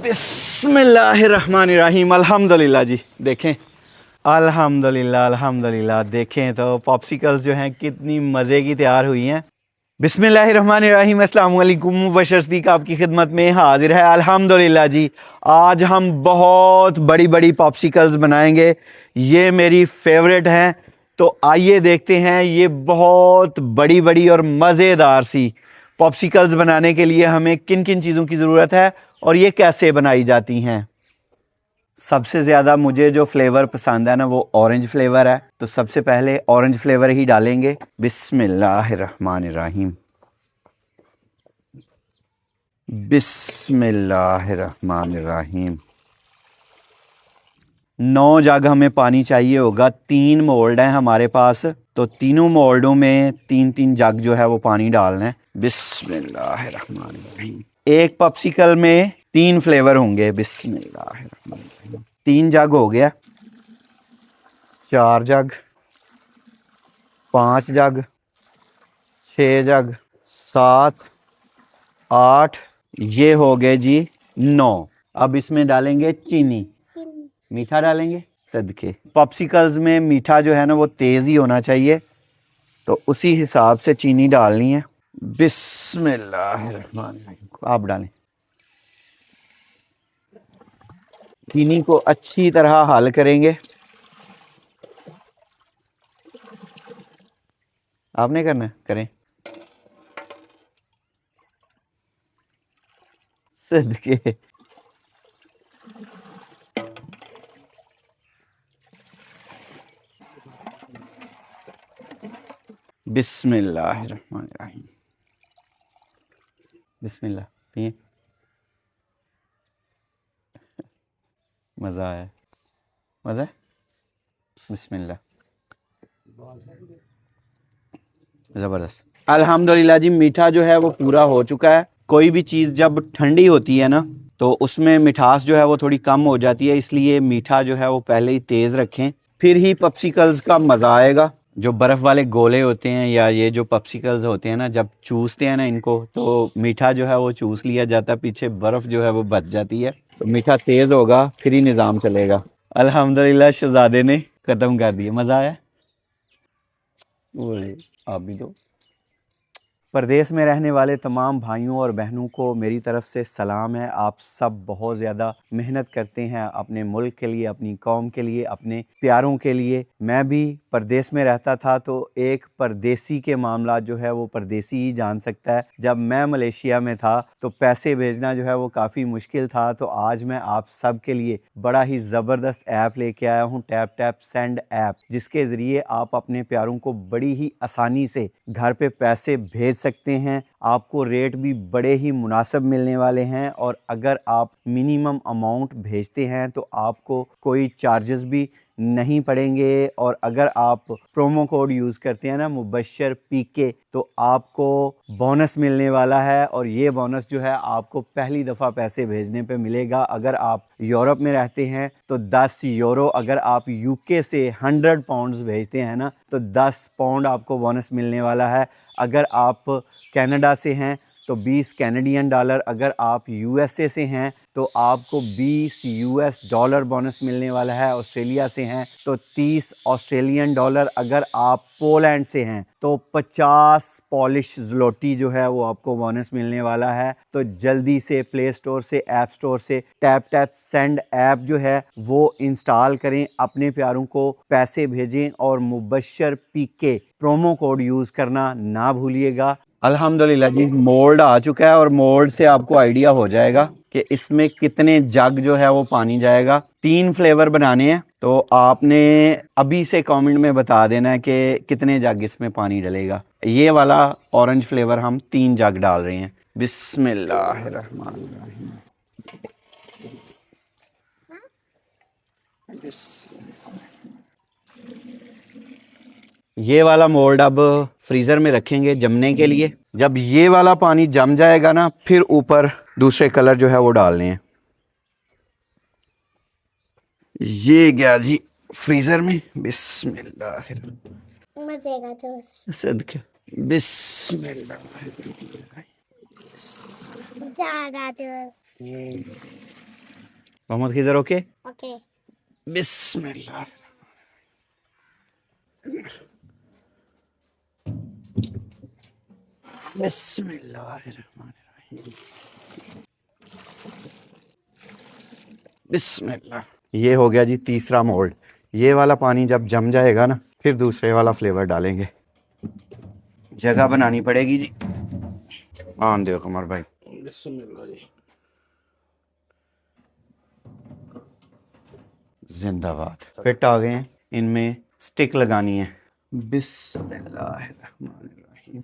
बिस्मिल्लाहिर्रहमानिर्रहीम। अल्हम्दुलिल्लाह जी। देखें, अल्हम्दुलिल्लाह अल्हम्दुलिल्लाह। देखें तो पॉप्सिकल्स जो हैं कितनी मज़े की तैयार हुई हैं। बिस्मिल्लाहिर्रहमानिर्रहीम। अस्सलाम वालेकुम। मुबशर सिद्दीक आपकी खिदमत में हाजिर है। अल्हम्दुलिल्लाह जी, आज हम बहुत बड़ी बड़ी पॉप्सिकल्स बनाएंगे। ये मेरी फेवरेट हैं। तो आइए देखते हैं ये बहुत बड़ी बड़ी और मज़ेदार सी पॉप्सिकल्स बनाने के लिए हमें किन किन चीज़ों की ज़रूरत है और ये कैसे बनाई जाती हैं। सबसे ज़्यादा मुझे जो फ्लेवर पसंद है ना, वो ऑरेंज फ्लेवर है। तो सबसे पहले ऑरेंज फ्लेवर ही डालेंगे। बिस्मिल्लाहिर्रहमानिर्रहीम। बिस्मिल्लाहिर्रहमानिर्रहीम। 9 जग हमें पानी चाहिए होगा। 3 मोल्ड हैं हमारे पास, तो तीनों मोल्डों में 3-3 जग जो है वो पानी डालना है। बिस्मिल्लाहिर्रहमानिर्रहीम। एक पॉप्सिकल में 3 फ्लेवर होंगे। बिस्मिल्लाहिर्रहमानिर्रहीम। 3 जग हो गया, 4 जग, 5 जग, 6 जग, 7, 8, ये हो गए जी 9। अब इसमें डालेंगे चीनी। मीठा डालेंगे सदके। पॉप्सिकल्स में मीठा जो है ना वो तेज़ ही होना चाहिए, तो उसी हिसाब से चीनी डालनी है। बिस्मिल्लाहिर्रहमानिर्रहीम। आप डालें। चीनी को अच्छी तरह हल करेंगे। आपने करना है, करें सदके। बिस्मिल्लाहिर्रहमानिर्रहीम। बिस्मिल्लाह। पिए। मज़ा आया, मज़ा है। बिस्मिल्लाह। ज़बरदस्त। अल्हम्दुलिल्लाह जी, मीठा जो है वो पूरा हो चुका है। कोई भी चीज़ जब ठंडी होती है ना, तो उसमें मिठास जो है वो थोड़ी कम हो जाती है, इसलिए मीठा जो है वो पहले ही तेज़ रखें, फिर ही पॉप्सिकल्स का मज़ा आएगा। जो बर्फ़ वाले गोले होते हैं या ये जो पॉप्सिकल्स होते हैं ना, जब चूसते हैं ना इनको, तो मीठा जो है वो चूस लिया जाता है, पीछे बर्फ़ जो है वो बच जाती है। तो मीठा तेज़ होगा फिर ही निज़ाम चलेगा। अल्हम्दुलिल्लाह शहज़ादे ने ख़त्म कर दिया। मज़ा आया। ओए, आप भी दो। परदेश में रहने वाले तमाम भाइयों और बहनों को मेरी तरफ से सलाम है। आप सब बहुत ज़्यादा मेहनत करते हैं अपने मुल्क के लिए, अपनी कौम के लिए, अपने प्यारों के लिए। मैं भी परदेश में रहता था, तो एक परदेसी के मामला जो है वो परदेसी ही जान सकता है। जब मैं मलेशिया में था तो पैसे भेजना जो है वो काफ़ी मुश्किल था। तो आज मैं आप सब के लिए बड़ा ही ज़बरदस्त ऐप लेके आया हूँ, टैप टैप सेंड ऐप, जिसके ज़रिए आप अपने प्यारों को बड़ी ही आसानी से घर पे पैसे भेज सकते हैं। आपको रेट भी बड़े ही मुनासिब मिलने वाले हैं, और अगर आप मिनिमम अमाउंट भेजते हैं तो आपको कोई चार्जेस भी नहीं पड़ेंगे। और अगर आप प्रोमो कोड यूज़ करते हैं ना, मुबशर पीके, तो आपको बोनस मिलने वाला है। और ये बोनस जो है आपको पहली दफ़ा पैसे भेजने पे मिलेगा। अगर आप यूरोप में रहते हैं तो 10 यूरो, अगर आप यूके से 100 पाउंड्स भेजते हैं ना, तो 10 पाउंड आपको बोनस मिलने वाला है। अगर आप कनाडा से हैं तो 20 कैनेडियन डॉलर, अगर आप यूएसए से हैं तो आपको 20 यूएस डॉलर बोनस मिलने वाला है। ऑस्ट्रेलिया से हैं तो 30 ऑस्ट्रेलियन डॉलर, अगर आप पोलैंड से हैं तो 50 पॉलिश ज़्लोटी जो है वो आपको बोनस मिलने वाला है। तो जल्दी से प्ले स्टोर से, ऐप स्टोर से टैप टैप सेंड ऐप जो है वो इंस्टॉल करें, अपने प्यारों को पैसे भेजें और मुबशर पीके प्रोमो कोड यूज़ करना ना भूलिएगा। अल्हम्दुलिल्लाह जी, मोल्ड आ चुका है और मोल्ड से आपको आइडिया हो जाएगा कि इसमें कितने जग जो है वो पानी जाएगा। 3 फ्लेवर बनाने हैं, तो आपने अभी से कमेंट में बता देना है कि कितने जग इसमें पानी डलेगा। ये वाला ऑरेंज फ्लेवर हम 3 जग डाल रहे हैं। बिस्मिल्लाहिर्रहमानिर्रहीम। ये वाला मोल्ड अब फ्रीज़र में रखेंगे जमने के लिए। जब ये वाला पानी जम जाएगा ना, फिर ऊपर दूसरे कलर जो है वो डालने हैं। ये गया जी फ्रीज़र में। बिस्मिल्लाह। मजे का जूस। सदके। बिस्मिल्लाह। ज्यादा juice. Mohammad Khizar okay? Okay. बिस्मिल्लाह। बिस्मिल्लाहिर्रहमानिर्रहीम। बिस्मिल्लाह। ये हो गया जी तीसरा मोल्ड। ये वाला पानी जब जम जाएगा ना, फिर दूसरे वाला फ्लेवर डालेंगे। जगह बनानी पड़ेगी जी। आन दो कमर भाई। बिस्मिल्लाह जी। जिंदाबाद। फिट आ गए हैं, इनमें स्टिक लगानी है। बिस्मिल्लाहिर्रहमानिर्रहीम।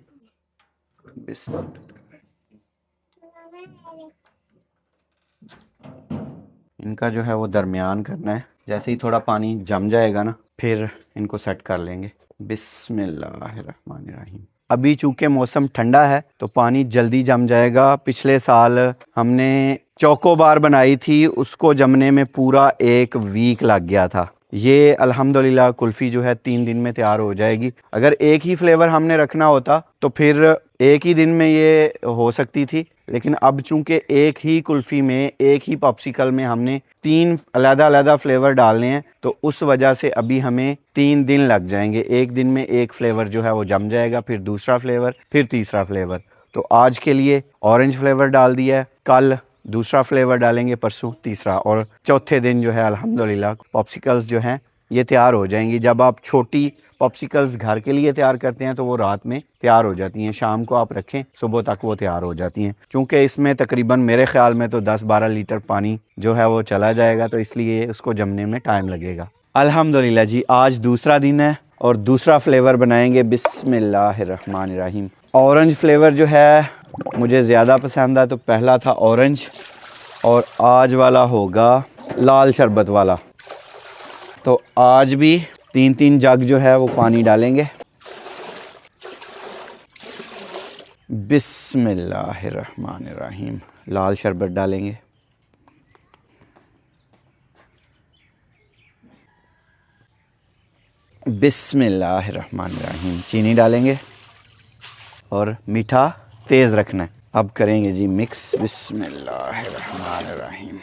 इनका जो है वो दरमियान करना है। जैसे ही थोड़ा पानी जम जाएगा ना, फिर इनको सेट कर लेंगे। बिस्मिल्लाहिर्रहमानिर्रहीम। अभी चूंकि मौसम ठंडा है तो पानी जल्दी जम जाएगा। पिछले साल हमने चोकोबार बनाई थी, उसको जमने में पूरा 1 वीक लग गया था। ये अल्हम्दुलिल्लाह कुल्फ़ी जो है 3 दिन में तैयार हो जाएगी। अगर एक ही फ्लेवर हमने रखना होता तो फिर एक ही दिन में ये हो सकती थी, लेकिन अब चूंकि एक ही कुल्फ़ी में, एक ही पॉप्सिकल में हमने 3 अलग-अलग फ्लेवर डालने हैं, तो उस वजह से अभी हमें 3 दिन लग जाएंगे। एक दिन में एक फ्लेवर जो है वो जम जाएगा, फिर दूसरा फ्लेवर, फिर तीसरा फ्लेवर। तो आज के लिए ऑरेंज फ्लेवर डाल दिया है, कल दूसरा फ्लेवर डालेंगे, परसों तीसरा, और चौथे दिन जो है अल्हम्दुलिल्लाह पॉप्सिकल्स जो हैं ये तैयार हो जाएंगी। जब आप छोटी पॉप्सिकल्स घर के लिए तैयार करते हैं तो वो रात में तैयार हो जाती हैं, शाम को आप रखें सुबह तक वो तैयार हो जाती हैं। क्योंकि इसमें तकरीबन मेरे ख्याल में तो 10-12 लीटर पानी जो है वो चला जाएगा, तो इसलिए उसको जमने में टाइम लगेगा। अल्हम्दुलिल्लाह जी, आज दूसरा दिन है और दूसरा फ्लेवर बनाएंगे। बिस्मिल्लाहिर्रहमानिर्रहीम। ऑरेंज फ्लेवर जो है मुझे ज़्यादा पसंद है, तो पहला था ऑरेंज और आज वाला होगा लाल शरबत वाला। तो आज भी 3-3 जग जो है वो पानी डालेंगे। बिस्मिल्लाहिर्रहमानिर्रहीम। लाल शरबत डालेंगे। बिस्मिल्लाहिर्रहमानिर्रहीम। चीनी डालेंगे और मीठा तेज़ रखना है। अब करेंगे जी मिक्स। बिस्मिल्लाहिर्रहमानिर्रहीम।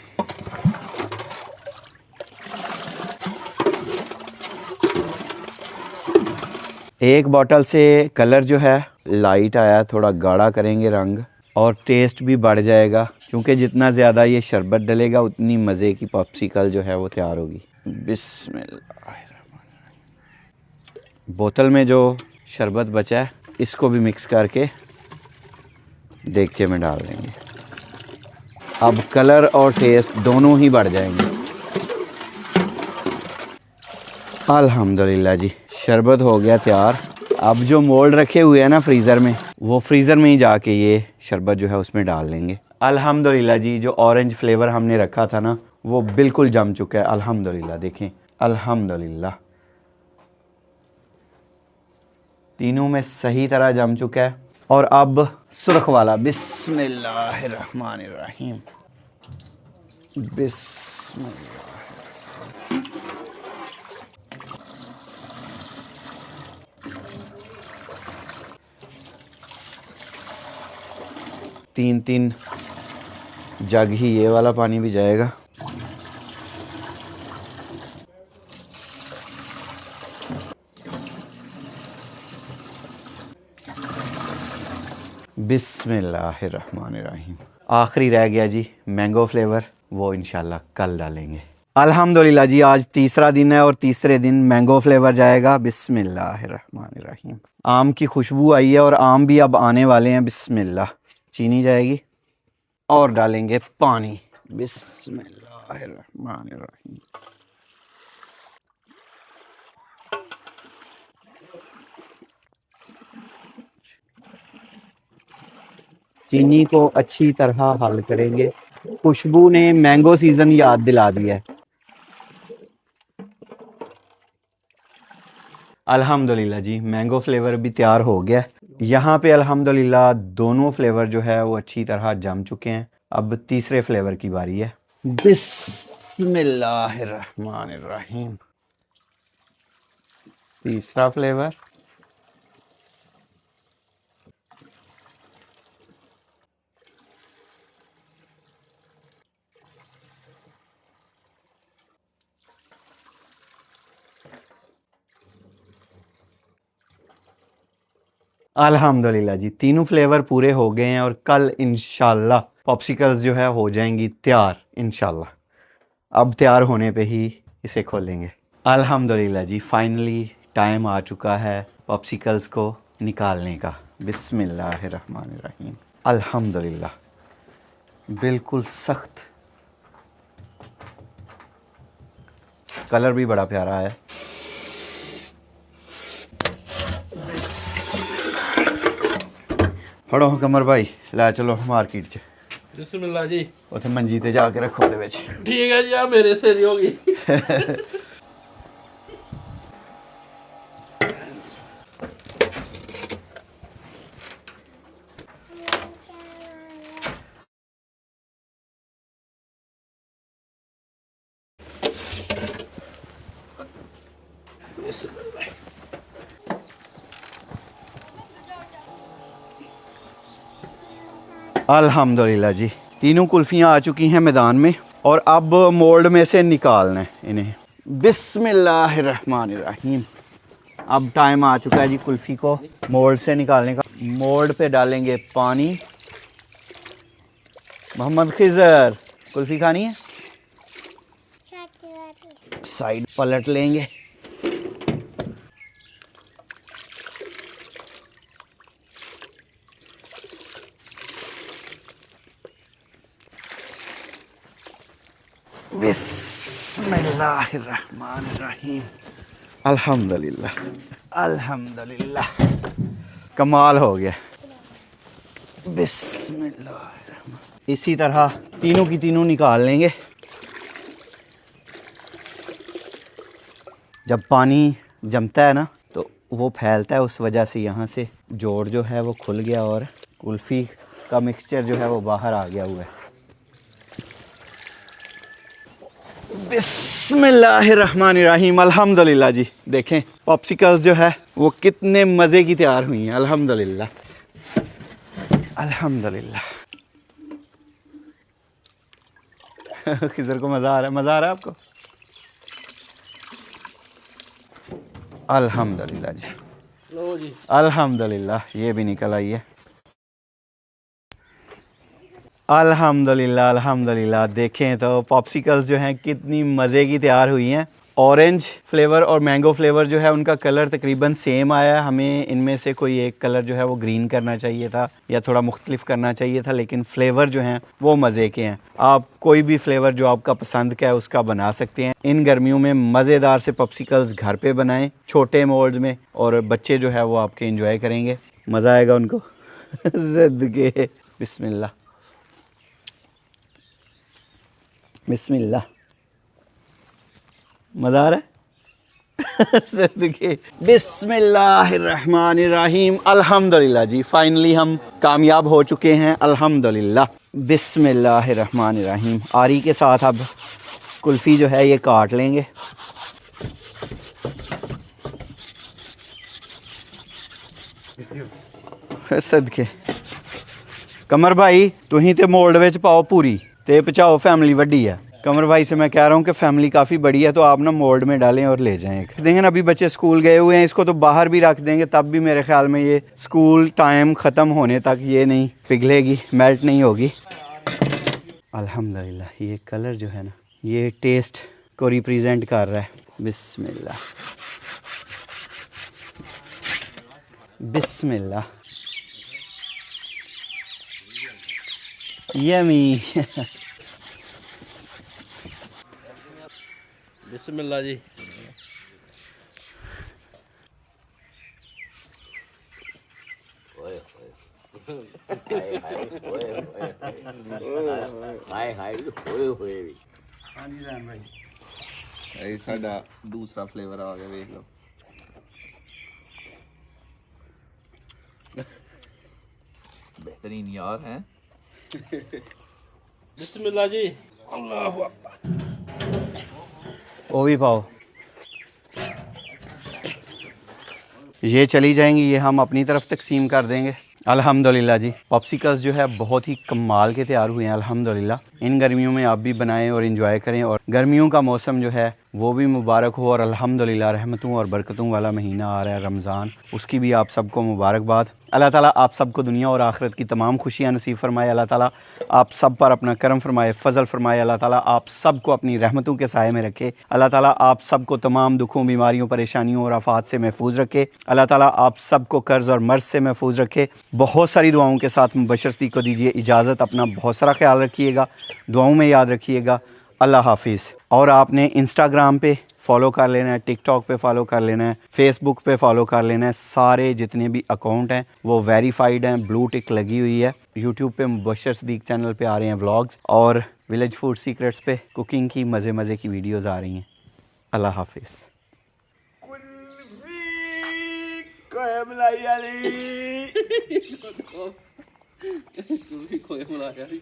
एक बोतल से कलर जो है लाइट आया, थोड़ा गाढ़ा करेंगे रंग, और टेस्ट भी बढ़ जाएगा, क्योंकि जितना ज़्यादा ये शरबत डलेगा उतनी मज़े की पॉप्सिकल जो है वो तैयार होगी। बिस्मिल्लाह। बोतल में जो शरबत बचा है इसको भी मिक्स करके देगचे में डाल देंगे। अब कलर और टेस्ट दोनों ही बढ़ जाएंगे। अल्हम्दुलिल्लाह जी, शरबत हो गया तैयार। अब जो मोल्ड रखे हुए हैं ना फ्रीज़र में, वो फ्रीज़र में ही जाके ये शरबत जो है उसमें डाल लेंगे। अल्हम्दुलिल्लाह जी, जो ऑरेंज फ्लेवर हमने रखा था ना वो बिल्कुल जम चुका है अल्हम्दुलिल्लाह। देखें, अल्हम्दुलिल्लाह तीनों में सही तरह जम चुका है। और अब सुर्ख वाला। बिस्मिल्लाहिर्रहमानिर्रहीम। बिस्मिल्लाह। 3-3 जग ही ये वाला पानी भी जाएगा। बिस्मिल्लाहिर्रहमानिर्रहीम। आखिरी रह गया जी मैंगो फ्लेवर, वो इंशाल्लाह कल डालेंगे। अल्हम्दुलिल्लाह जी, आज तीसरा दिन है और तीसरे दिन मैंगो फ्लेवर जाएगा। बिस्मिल्लाहिर्रहमानिर्रहीम। आम की खुशबू आई है और आम भी अब आने वाले हैं। बिस्मिल्लाह। चीनी जाएगी और डालेंगे पानी। बिस्मिल्लाहिर्रहमानिर्रहीम। चीनी को अच्छी तरह हल करेंगे। खुशबू ने मैंगो सीजन याद दिला दिया है। अल्हम्दुलिल्लाह जी, मैंगो फ्लेवर भी तैयार हो गया। यहाँ पे अल्हम्दुलिल्लाह दोनों फ्लेवर जो है वो अच्छी तरह जम चुके हैं। अब तीसरे फ्लेवर की बारी है। बिस्मिल्लाहिर्रहमानिर्रहीम। तीसरा फ्लेवर। अल्हम्दुलिल्लाह जी, तीनों फ्लेवर पूरे हो गए हैं और कल इंशाल्लाह पॉप्सिकल्स जो है हो जाएंगी तैयार इंशाल्लाह। अब तैयार होने पे ही इसे खोलेंगे। अल्हम्दुलिल्लाह जी, फाइनली टाइम आ चुका है पॉप्सिकल्स को निकालने का। बिस्मिल्लाहिर्रहमानिर्रहीम। अल्हम्दुलिल्लाह, बिल्कुल सख्त, कलर भी बड़ा प्यारा है। फड़ो कमर भाई, लै चलो मार्केट च। बिस्मिल्लाह जी। उत्थे मंजी ते जाके रखो ओहदे विच। ठीक है जी, आ मेरे से दी होगी। अल्हम्दुलिल्लाह जी, तीनों कुल्फ़ियाँ आ चुकी हैं मैदान में और अब मोल्ड में से निकालना है इन्हें। बिस्मिल्लाहिर्रहमानिर्रहीम। अब टाइम आ चुका है जी कुल्फ़ी को मोल्ड से निकालने का। मोल्ड पे डालेंगे पानी। मोहम्मद खिज़र, कुल्फ़ी खानी है? साइड पलट लेंगे। बिस्मिल्लाहिर्रहमानिर्रहीम। अल्हम्दुलिल्लाह, अल्हम्दुलिल्लाह, कमाल हो गया। बिस्मिल्लाह। इसी तरह तीनों की तीनों निकाल लेंगे। जब पानी जमता है ना तो वो फैलता है, उस वजह से यहाँ से जोड़ जो है वो खुल गया और कुल्फ़ी का मिक्सचर जो है वो बाहर आ गया हुआ है। बिस्मिल्लाहिर्रहमानिर्रहीम। अल्हम्दुलिल्लाह जी, देखें पॉप्सिकल्स जो है वो कितने मज़े की तैयार हुई हैं। अल्हम्दुलिल्लाह, अल्हम्दुलिल्लाह। खिज़र को मज़ा आ रहा है? मज़ा आ रहा है आपको? अल्हम्दुलिल्लाह जी, लो जी। अल्हम्दुलिल्लाह, ये भी निकल आई है। अल्हम्दुलिल्लाह, अल्हम्दुलिल्लाह। देखें तो पॉप्सिकल्स जो हैं कितनी मज़े की तैयार हुई हैं। ऑरेंज फ्लेवर और मैंगो फ्लेवर जो है उनका कलर तकरीबन सेम आया है। हमें इनमें से कोई एक कलर जो है वो ग्रीन करना चाहिए था या थोड़ा मुख्तलिफ करना चाहिए था, लेकिन फ्लेवर जो हैं वो मज़े के हैं। आप कोई भी फ्लेवर जो आपका पसंद का है उसका बना सकते हैं। इन गर्मियों में मज़ेदार से पॉप्सिकल्स घर पे बनाएं छोटे मोल्ड में, और बच्चे जो है वो आपके इंजॉय करेंगे, मज़ा आएगा उनको। ज़िद के। बिस्मिल्लाह, बिस्मिल्लाह। मज़ा आ रहा है? सदके। बिस्मिल्लाहिर्रहमानिर्रहीम। अल्हम्दुलिल्लाह जी, फाइनली हम कामयाब हो चुके हैं। अल्हम्दुलिल्लाह। बिस्मिल्लाहिर्रहमानिर्रहीम। आरी के साथ अब कुल्फ़ी जो है ये काट लेंगे। सदके। कमर भाई, तुही ते मोल्ड विच पाओ पूरी ते पहुँचाओ, फैमिली वड्डी है। कमर भाई से मैं कह रहा हूँ कि फैमिली काफ़ी बड़ी है तो आप ना मोल्ड में डालें और ले जाएं। देखें अभी बच्चे स्कूल गए हुए हैं, इसको तो बाहर भी रख देंगे तब भी मेरे ख्याल में ये स्कूल टाइम ख़त्म होने तक ये नहीं पिघलेगी, मेल्ट नहीं होगी। अल्हम्दुलिल्लाह, ये कलर जो है ना ये टेस्ट को रिप्रेजेंट कर रहा है। बिस्मिल्लाह, बिस्मिल्लाह। यमी। बिस्मिल्लाह जी। ਇਹ ਸਾਡਾ ਦੂਸਰਾ ਫਲੇਵਰ ਆ ਗਿਆ, ਵੇਖ ਲਓ। बेहतरीन यार हैं। बिस्मिल्लाह जी। अल्लाहु अकबर। वो भी पाओ। ये चली जाएंगी, ये हम अपनी तरफ तकसीम कर देंगे। अल्हम्दुलिल्लाह जी, पॉप्सिकल्स जो है बहुत ही कमाल के तैयार हुए हैं अल्हम्दुलिल्लाह। इन गर्मियों में आप भी बनाएं और इन्जॉय करें। और गर्मियों का मौसम जो है वो भी मुबारक हो। और अल्हम्दुलिल्लाह रहमतों और बरकतों वाला महीना आ रहा है रमज़ान, उसकी भी आप सबको मुबारकबाद। अल्लाह ताला आप सबको दुनिया और आखिरत की तमाम खुशियाँ नसीब फरमाए। अल्लाह ताला आप सब पर अपना करम फरमाए, फ़ज़ल फरमाए। अल्लाह ताला आप सबको अपनी रहमतों के साए में रखे। अल्लाह ताला आप सबको तमाम दुखों, बीमारियों, परेशानियों और आफात से महफूज रखे। अल्लाह ताला आप सबको कर्ज़ और मर्ज़ से महफूज रखे। बहुत सारी दुआओं के साथ मुबश्शिर सिद्दीक़ को दीजिए इजाज़त। अपना बहुत सारा ख्याल रखिएगा, दुआओं में याद रखिएगा। अल्लाह हाफिज़। और आपने इंस्टाग्राम पे फॉलो कर लेना है, टिकटॉक पे फॉलो कर लेना है, फेसबुक पे फॉलो कर लेना है। सारे जितने भी अकाउंट हैं वो वेरीफाइड हैं, ब्लू टिक लगी हुई है। यूट्यूब पे मुबश्शिर सिद्दीक़ चैनल पे आ रहे हैं व्लॉग्स, और विलेज फूड सीक्रेट्स पे कुकिंग की मज़े मज़े की वीडियोज़ आ रही हैं। अल्लाह हाफिज़। कुल्फी खोए मलाई वाली